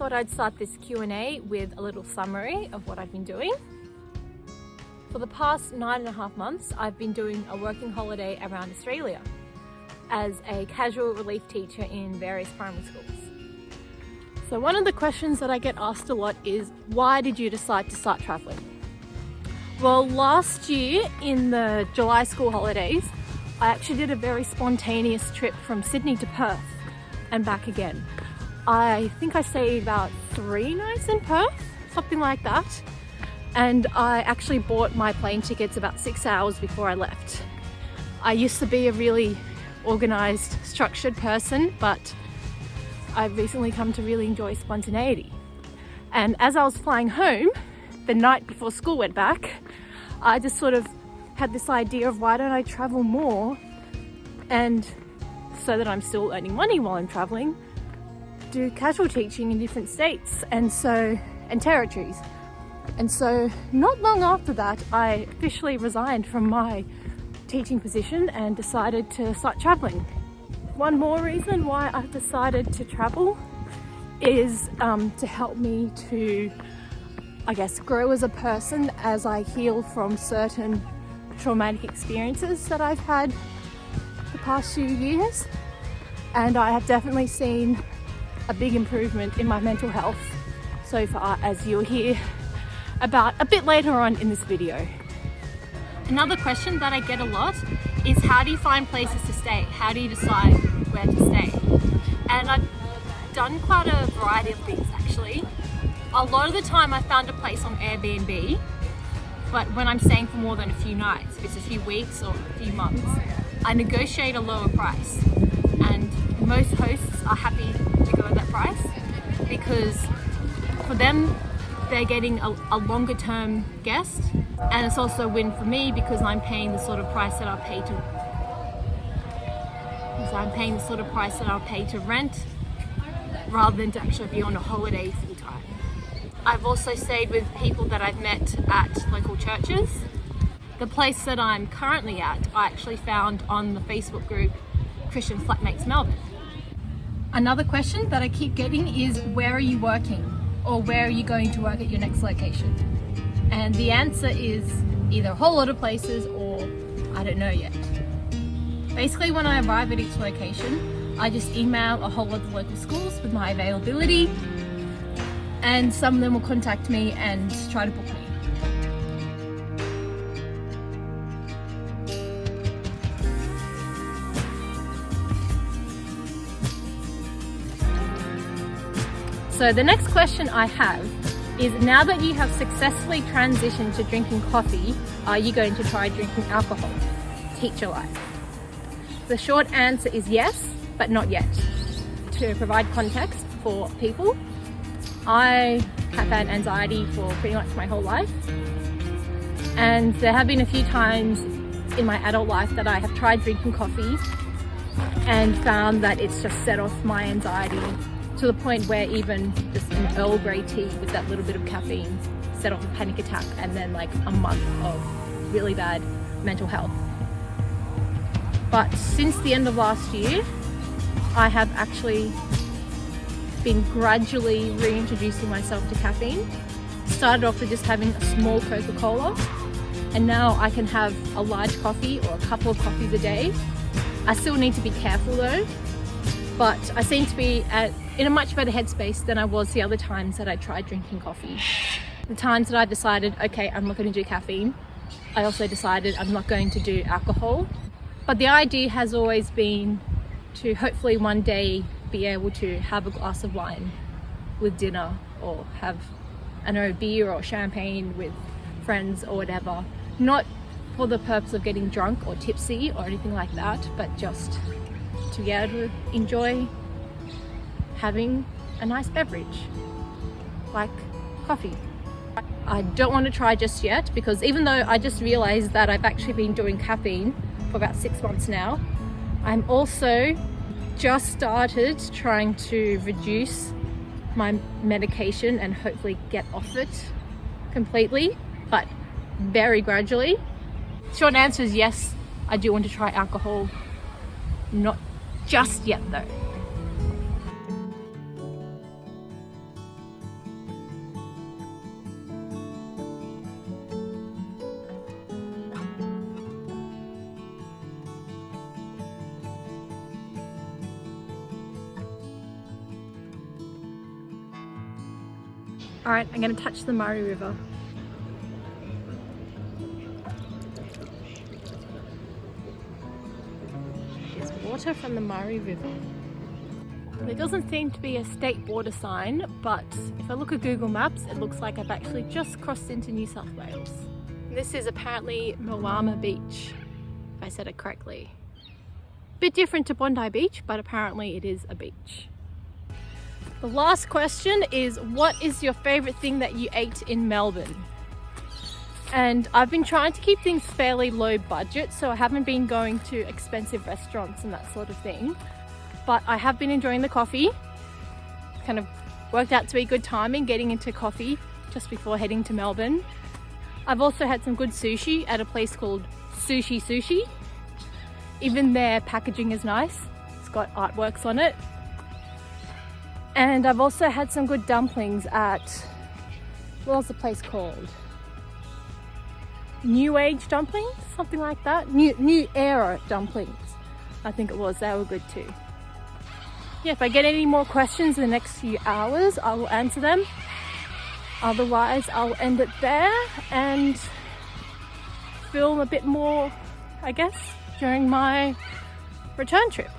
thought I'd start this Q&A with a little summary of what I've been doing. For the past 9.5 months, I've been doing a working holiday around Australia as a casual relief teacher in various primary schools. So one of the questions that I get asked a lot is, why did you decide to start traveling? Well, last year in the July school holidays, I actually did a very spontaneous trip from Sydney to Perth and back again. I think I stayed about 3 nights in Perth, something like that. And I actually bought my plane tickets about 6 hours before I left. I used to be a really organized, structured person, but I've recently come to really enjoy spontaneity. And as I was flying home, the night before school went back, I just sort of had this idea of why don't I travel more, and so that I'm still earning money while I'm traveling, do casual teaching in different states and territories. And so not long after that, I officially resigned from my teaching position and decided to start traveling. One more reason why I've decided to travel is to help me to, I guess, grow as a person as I heal from certain traumatic experiences that I've had the past few years. And I have definitely seen a big improvement in my mental health so far, as you'll hear about a bit later on in this video. Another question that I get a lot is, how do you find places to stay? How do you decide where to stay? And I've done quite a variety of things actually. A lot of the time I found a place on Airbnb, but when I'm staying for more than a few nights, if it's a few weeks or a few months, I negotiate a lower price. And most hosts are happy to go at that price because for them, they're getting a longer term guest, and it's also a win for me because I'm paying the sort of price that I'll pay to rent rather than to actually be on a holiday full time. I've also stayed with people that I've met at local churches. The place that I'm currently at, I actually found on the Facebook group Christian Flatmates Melbourne. Another question that I keep getting is, where are you working? Or where are you going to work at your next location? And the answer is either a whole lot of places or I don't know yet. Basically, when I arrive at each location, I just email a whole lot of local schools with my availability, and some of them will contact me and try to book me. So the next question I have is, now that you have successfully transitioned to drinking coffee, are you going to try drinking alcohol? Teacher life. The short answer is yes, but not yet. To provide context for people, I have had anxiety for pretty much my whole life. And there have been a few times in my adult life that I have tried drinking coffee and found that it's just set off my anxiety to the point where even just an Earl Grey tea with that little bit of caffeine set off a panic attack, and then like a month of really bad mental health. But since the end of last year, I have actually been gradually reintroducing myself to caffeine. Started off with just having a small Coca-Cola, and now I can have a large coffee or a couple of coffees a day. I still need to be careful though, but I seem to be in a much better headspace than I was the other times that I tried drinking coffee. The times that I decided, okay, I'm not going to do caffeine, I also decided I'm not going to do alcohol. But the idea has always been to hopefully one day be able to have a glass of wine with dinner, or have, I don't know, beer or champagne with friends or whatever. Not for the purpose of getting drunk or tipsy or anything like that, but just to be able to enjoy having a nice beverage like coffee. I don't want to try just yet, because even though I just realized that I've actually been doing caffeine for about 6 months now, I'm also just started trying to reduce my medication and hopefully get off it completely, but very gradually. Short answer is yes, I do want to try alcohol, not just yet though. All right, I'm gonna touch the Murray River. There's water from the Murray River. There doesn't seem to be a state border sign, but if I look at Google Maps, it looks like I've actually just crossed into New South Wales. This is apparently Moama Beach, if I said it correctly. Bit different to Bondi Beach, but apparently it is a beach. The last question is, what is your favorite thing that you ate in Melbourne? And I've been trying to keep things fairly low budget, so I haven't been going to expensive restaurants and that sort of thing. But I have been enjoying the coffee. Kind of worked out to be good timing getting into coffee just before heading to Melbourne. I've also had some good sushi at a place called Ch22C. Even their packaging is nice. It's got artworks on it. And I've also had some good dumplings at, what was the place called? New Age dumplings? Something like that. New Era dumplings. I think it was. They were good too. Yeah, if I get any more questions in the next few hours, I will answer them. Otherwise, I'll end it there and film a bit more, I guess, during my return trip.